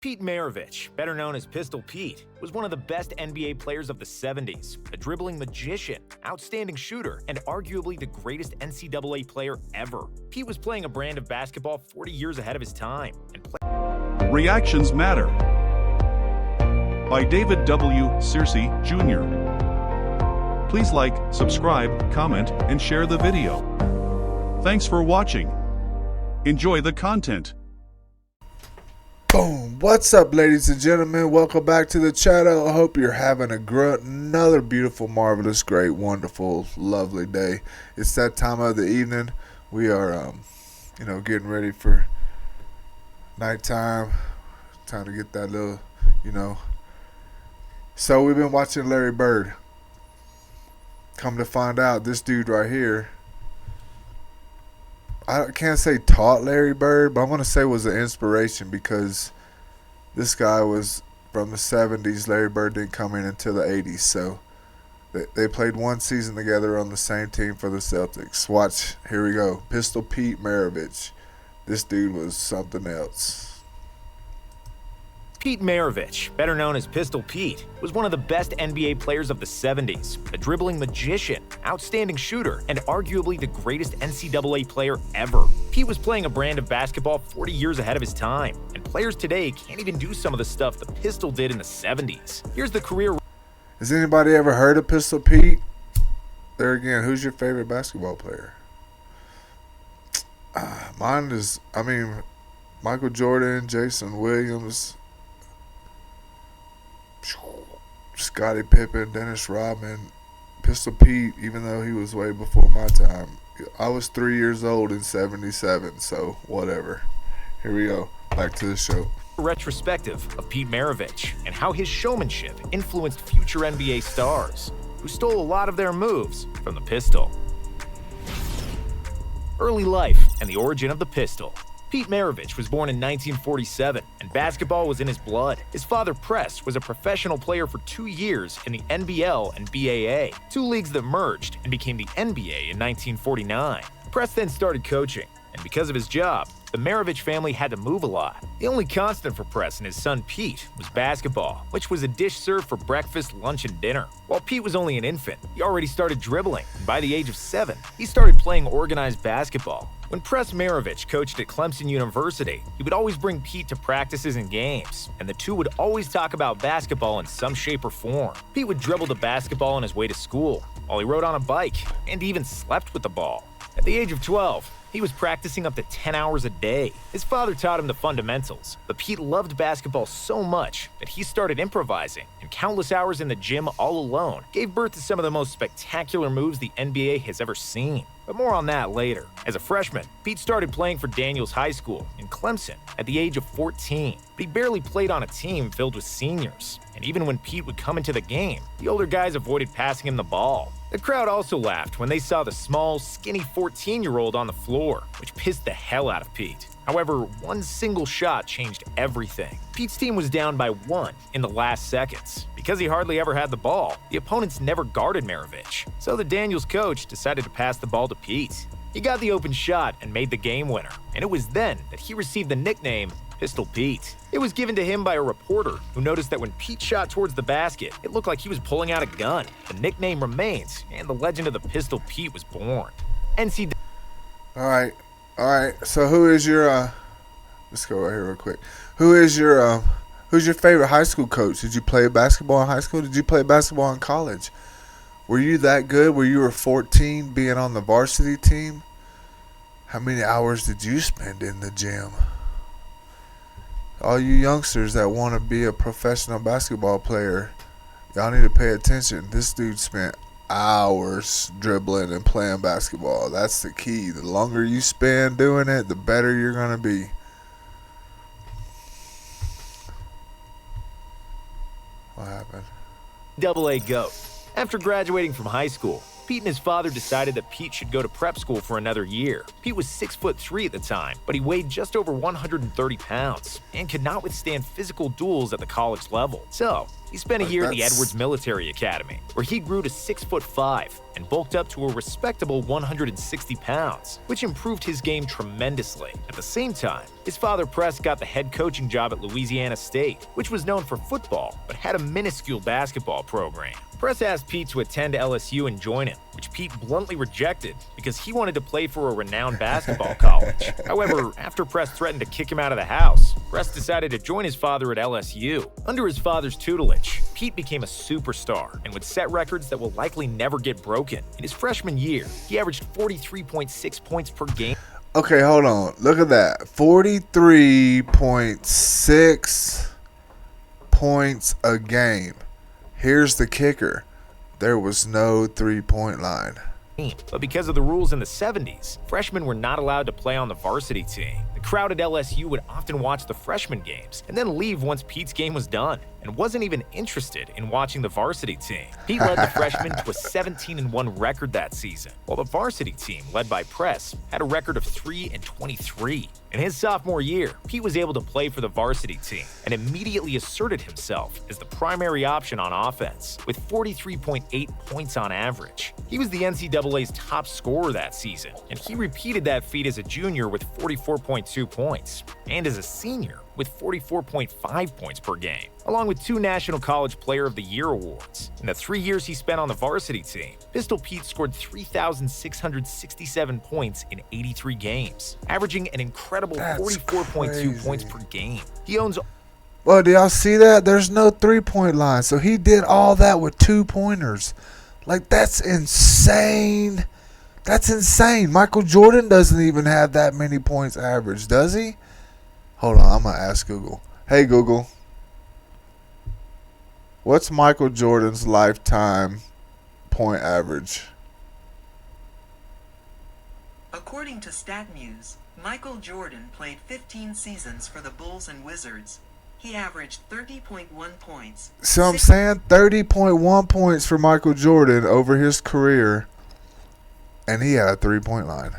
Pete Maravich, better known as Pistol Pete, was one of the best NBA players of the 70s, a dribbling magician, outstanding shooter, and arguably the greatest NCAA player ever. Pete was playing a brand of basketball 40 years ahead of his time. Reactions Matter by David W. Searcy, Jr. Please like, subscribe, comment, and share the video. Thanks for watching. Enjoy the content. Boom! What's up, ladies and gentlemen? Welcome back to the channel. I hope you're having another beautiful, marvelous, great, wonderful, lovely day. It's that time of the evening. We are, getting ready for nighttime. Time to get that little, So we've been watching Larry Bird. Come to find out, this dude right here, I can't say taught Larry Bird, but I'm going to say was an inspiration because this guy was from the 70s. Larry Bird didn't come in until the 80s. So they played one season together on the same team for the Celtics. Watch, here we go. Pistol Pete Maravich. This dude was something else. Pete Maravich, better known as Pistol Pete, was one of the best NBA players of the 70s, a dribbling magician, outstanding shooter, and arguably the greatest NCAA player ever. Pete was playing a brand of basketball 40 years ahead of his time, and players today can't even do some of the stuff the Pistol did in the 70s. Here's the career. Has anybody ever heard of Pistol Pete? There again, who's your favorite basketball player? Mine is, Michael Jordan, Jason Williams, Scottie Pippen, Dennis Rodman, Pistol Pete, even though he was way before my time. I was 3 years old in 77, so whatever. Here we go. Back to the show. Retrospective of Pete Maravich and how his showmanship influenced future NBA stars, who stole a lot of their moves from the Pistol. Early life and the origin of the Pistol. Pete Maravich was born in 1947, and basketball was in his blood. His father, Press, was a professional player for 2 years in the NBL and BAA, two leagues that merged and became the NBA in 1949. Press then started coaching, and because of his job, the Maravich family had to move a lot. The only constant for Press and his son Pete was basketball, which was a dish served for breakfast, lunch, and dinner. While Pete was only an infant, he already started dribbling, and by the age of 7, he started playing organized basketball. When Press Maravich coached at Clemson University, he would always bring Pete to practices and games, and the two would always talk about basketball in some shape or form. Pete would dribble the basketball on his way to school, while he rode on a bike, and even slept with the ball. At the age of 12, he was practicing up to 10 hours a day. His father taught him the fundamentals, but Pete loved basketball so much that he started improvising, and countless hours in the gym all alone gave birth to some of the most spectacular moves the NBA has ever seen. But more on that later. As a freshman, Pete started playing for Daniels High School in Clemson at the age of 14, but he barely played on a team filled with seniors. And even when Pete would come into the game, the older guys avoided passing him the ball. The crowd also laughed when they saw the small, skinny 14-year-old on the floor, which pissed the hell out of Pete. However, one single shot changed everything. Pete's team was down by 1 in the last seconds. Because he hardly ever had the ball, the opponents never guarded Maravich, so the Daniels coach decided to pass the ball to Pete. He got the open shot and made the game winner, and it was then that he received the nickname Pistol Pete. It was given to him by a reporter who noticed that when Pete shot towards the basket, it looked like he was pulling out a gun. The nickname remains, and the legend of the Pistol Pete was born. NCAA. All right. So who is your let's go right here real quick. Who's your favorite high school coach? Did you play basketball in high school? Did you play basketball in college? Were you that good where you were 14 being on the varsity team? How many hours did you spend in the gym? All you youngsters that want to be a professional basketball player, y'all need to pay attention. This dude spent hours dribbling and playing basketball. That's the key. The longer you spend doing it, the better you're going to be. What happened? AA GOAT. After graduating from high school, Pete and his father decided that Pete should go to prep school for another year. Pete was 6'3" at the time, but he weighed just over 130 pounds and could not withstand physical duels at the college level. So, He spent a Like, year at the that's- Edwards Military Academy, where he grew to 6'5" and bulked up to a respectable 160 pounds, which improved his game tremendously. At the same time, his father Press got the head coaching job at Louisiana State, which was known for football but had a minuscule basketball program. Press asked Pete to attend LSU and join him, which Pete bluntly rejected because he wanted to play for a renowned basketball college. However, after Press threatened to kick him out of the house, Press decided to join his father at LSU. Under his father's tutelage, Pete became a superstar and would set records that will likely never get broken. In his freshman year, he averaged 43.6 points per game. Okay, hold on. Look at that. 43.6 points a game. Here's the kicker. There was no three-point line. But because of the rules in the 70s, freshmen were not allowed to play on the varsity team. The crowd at LSU would often watch the freshman games and then leave once Pete's game was done, and wasn't even interested in watching the varsity team. Pete led the freshmen to a 17-1 record that season, while the varsity team, led by Press, had a record of 3-23. In his sophomore year, Pete was able to play for the varsity team and immediately asserted himself as the primary option on offense, with 43.8 points on average. He was the NCAA's top scorer that season, and he repeated that feat as a junior with 44.2 points, and as a senior with 44.5 points per game, along with 2 National College Player of the Year awards. In the 3 years he spent on the varsity team, Pistol Pete scored 3,667 points in 83 games, averaging an incredible That's 44.2 points per game. He owns. Well, do y'all see that? There's no three-point line. So he did all that with 2-pointers. Like, that's insane. That's insane. Michael Jordan doesn't even have that many points average, does he? Hold on, I'm going to ask Google. Hey, Google. What's Michael Jordan's lifetime point average? According to StatMuse, Michael Jordan played 15 seasons for the Bulls and Wizards. He averaged 30.1 points. So I'm saying 30.1 points for Michael Jordan over his career, and he had a three-point line.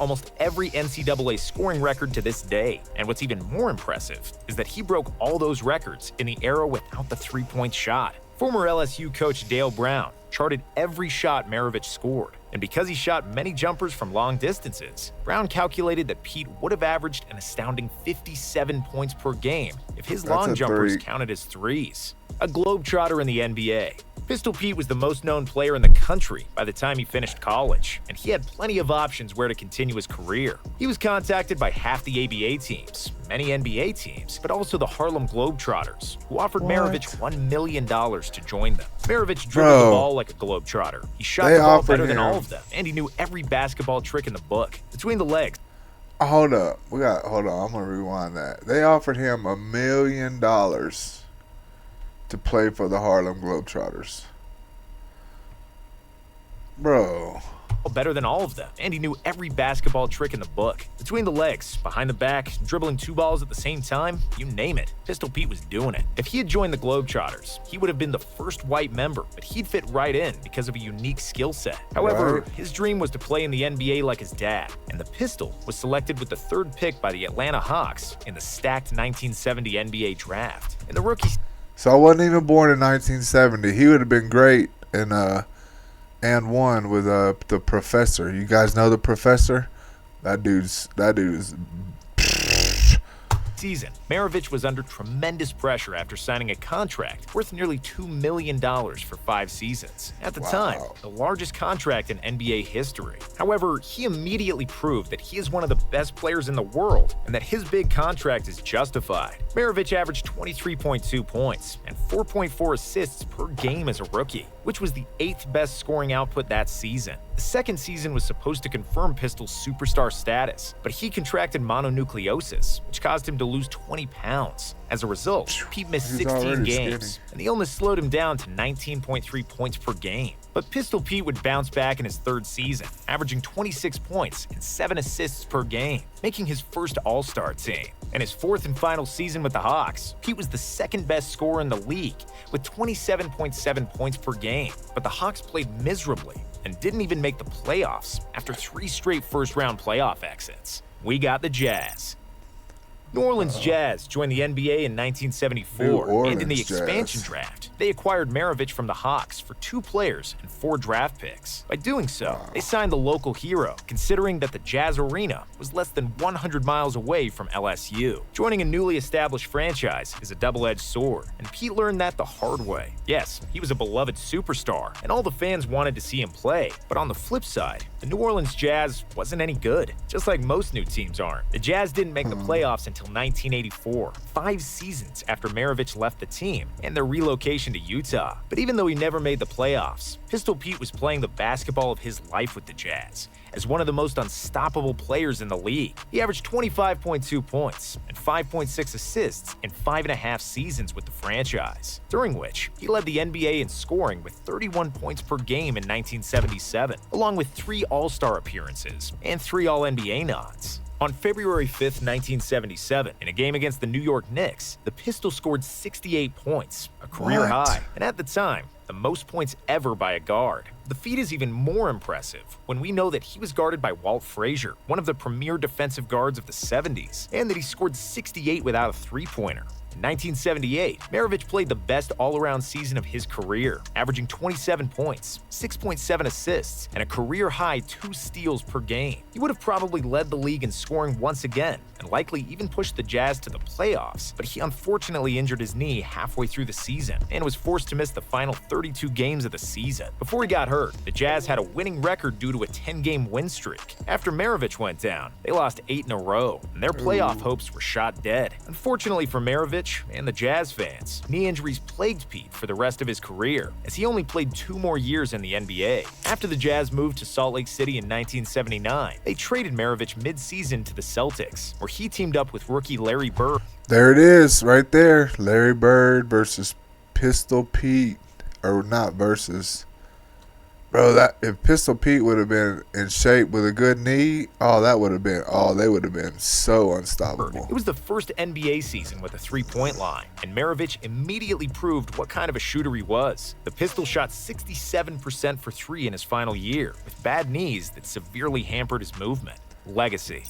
Almost every NCAA scoring record to this day. And what's even more impressive is that he broke all those records in the era without the three-point shot. Former LSU coach Dale Brown charted every shot Maravich scored, and because he shot many jumpers from long distances, Brown calculated that Pete would have averaged an astounding 57 points per game if his long jumpers counted as threes. A globetrotter in the NBA, Pistol Pete was the most known player in the country by the time he finished college, and he had plenty of options where to continue his career. He was contacted by half the ABA teams, many NBA teams, but also the Harlem Globetrotters, who offered Maravich $1 million to join them. Maravich dribbled the ball like a globetrotter. He shot the ball better than all of them, and he knew every basketball trick in the book. Between the legs. Hold up. Hold on. I'm going to rewind that. They offered him $1 million to play for the Harlem Globetrotters. Bro. Better than all of them, and he knew every basketball trick in the book. Between the legs, behind the back, dribbling 2 balls at the same time, you name it, Pistol Pete was doing it. If he had joined the Globetrotters, he would have been the first white member, but he'd fit right in because of a unique skill set. However, his dream was to play in the NBA like his dad, and the Pistol was selected with the 3rd pick by the Atlanta Hawks in the stacked 1970 NBA draft. In the rookie. So I wasn't even born in 1970. He would have been great in and one with the Professor. You guys know the Professor? That dude's season, Maravich was under tremendous pressure after signing a contract worth nearly $2 million for 5 seasons. At the time, the largest contract in NBA history. However, he immediately proved that he is one of the best players in the world and that his big contract is justified. Maravich averaged 23.2 points and 4.4 assists per game as a rookie, which was the 8th best scoring output that season. The second season was supposed to confirm Pistol's superstar status, but he contracted mononucleosis, which caused him to lose 20 pounds. As a result, Pete missed 16 games, and the illness slowed him down to 19.3 points per game. But Pistol Pete would bounce back in his 3rd season, averaging 26 points and 7 assists per game, making his first All-Star team. In his 4th and final season with the Hawks, Pete was the 2nd best scorer in the league, with 27.7 points per game. But the Hawks played miserably and didn't even make the playoffs after 3 straight first-round playoff exits. We got the Jazz. New Orleans Jazz joined the NBA in 1974, and in the expansion draft, they acquired Maravich from the Hawks for 2 players and 4 draft picks. By doing so, they signed the local hero, considering that the Jazz Arena was less than 100 miles away from LSU. Joining a newly established franchise is a double-edged sword, and Pete learned that the hard way. Yes, he was a beloved superstar, and all the fans wanted to see him play. But on the flip side, the New Orleans Jazz wasn't any good, just like most new teams aren't. The Jazz didn't make the playoffs until 1984, 5 seasons after Maravich left the team and their relocation to Utah. But even though he never made the playoffs, Pistol Pete was playing the basketball of his life with the Jazz as one of the most unstoppable players in the league. He averaged 25.2 points and 5.6 assists in 5.5 seasons with the franchise, during which he led the NBA in scoring with 31 points per game in 1977, along with 3 All-Star appearances and 3 All-NBA nods. On February 5, 1977, in a game against the New York Knicks, the Pistol scored 68 points, a career high, and at the time, the most points ever by a guard. The feat is even more impressive when we know that he was guarded by Walt Frazier, one of the premier defensive guards of the 70s, and that he scored 68 without a three-pointer. In 1978, Maravich played the best all-around season of his career, averaging 27 points, 6.7 assists, and a career-high 2 steals per game. He would have probably led the league in scoring once again, and likely even pushed the Jazz to the playoffs, but he unfortunately injured his knee halfway through the season and was forced to miss the final 32 games of the season. Before he got hurt, the Jazz had a winning record due to a 10-game win streak. After Maravich went down, they lost 8 in a row, and their playoff hopes were shot dead. Unfortunately for Maravich and the Jazz fans, knee injuries plagued Pete for the rest of his career, as he only played 2 more years in the NBA. After the Jazz moved to Salt Lake City in 1979, they traded Maravich mid-season to the Celtics, where he teamed up with rookie Larry Bird. There it is, right there. Larry Bird versus Pistol Pete. Or not versus. Bro, that if Pistol Pete would have been in shape with a good knee, they would have been so unstoppable. It was the first NBA season with a three-point line, and Maravich immediately proved what kind of a shooter he was. The Pistol shot 67% for 3 in his final year, with bad knees that severely hampered his movement. Legacy.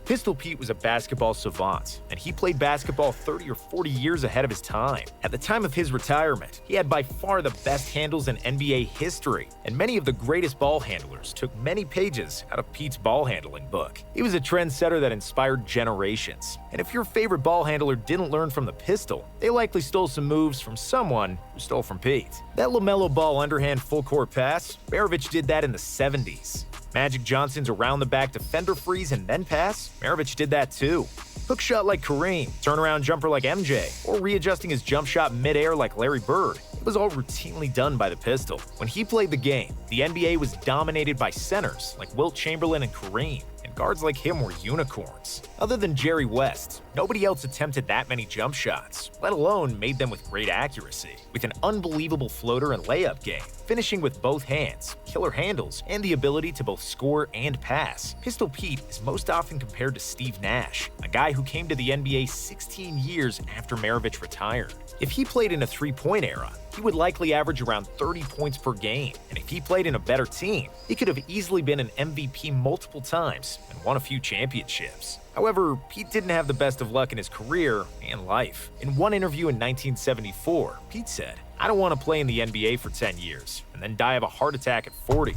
Pistol Pete was a basketball savant, and he played basketball 30 or 40 years ahead of his time. At the time of his retirement, he had by far the best handles in NBA history, and many of the greatest ball handlers took many pages out of Pete's ball handling book. He was a trendsetter that inspired generations, and if your favorite ball handler didn't learn from the Pistol, they likely stole some moves from someone who stole from Pete. That LaMelo Ball underhand full-court pass, Maravich did that in the 70s. Magic Johnson's around-the-back defender freeze and then pass, Maravich did that too. Hook shot like Kareem, turnaround jumper like MJ, or readjusting his jump shot mid-air like Larry Bird. It was all routinely done by the Pistol. When he played the game, the NBA was dominated by centers like Wilt Chamberlain and Kareem, and guards like him were unicorns. Other than Jerry West, nobody else attempted that many jump shots, let alone made them with great accuracy. With an unbelievable floater and layup game, finishing with both hands, killer handles, and the ability to both score and pass, Pistol Pete is most often compared to Steve Nash, a guy who came to the NBA 16 years after Maravich retired. If he played in a three-point era, he would likely average around 30 points per game, and if he played in a better team, he could have easily been an MVP multiple times and won a few championships. However, Pete didn't have the best of luck in his career and life. In one interview in 1974, Pete said, "I don't want to play in the NBA for 10 years and then die of a heart attack at 40.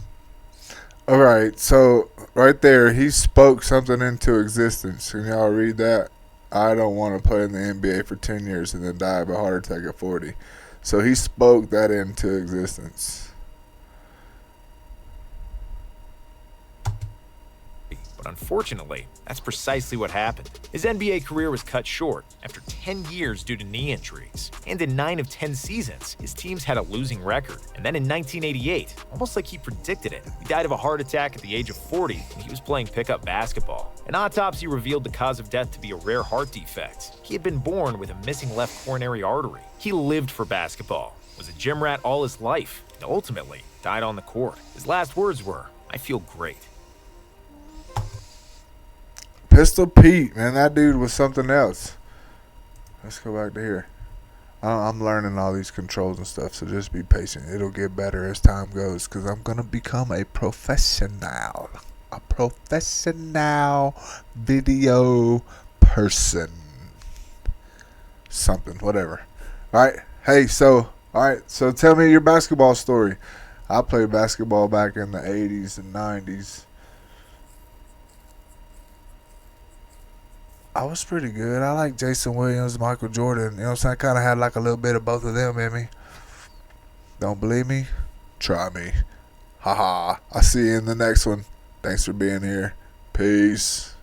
All right, so right there, he spoke something into existence. Can y'all read that? I don't want to play in the NBA for 10 years and then die of a heart attack at 40. So he spoke that into existence. But unfortunately, that's precisely what happened. His NBA career was cut short after 10 years due to knee injuries. And in 9 of 10 seasons, his teams had a losing record. And then in 1988, almost like he predicted it, he died of a heart attack at the age of 40 when he was playing pickup basketball. An autopsy revealed the cause of death to be a rare heart defect. He had been born with a missing left coronary artery. He lived for basketball, was a gym rat all his life, and ultimately died on the court. His last words were, "I feel great." Pistol Pete, man, that dude was something else. Let's go back to here. I'm learning all these controls and stuff, so just be patient. It'll get better as time goes, because I'm going to become a professional. A professional video person. Something, whatever. Alright, hey, so tell me your basketball story. I played basketball back in the 80s and 90s. I was pretty good. I like Jason Williams, Michael Jordan. You know what I'm saying? I kind of had like a little bit of both of them in me. Don't believe me? Try me. Haha. I'll see you in the next one. Thanks for being here. Peace.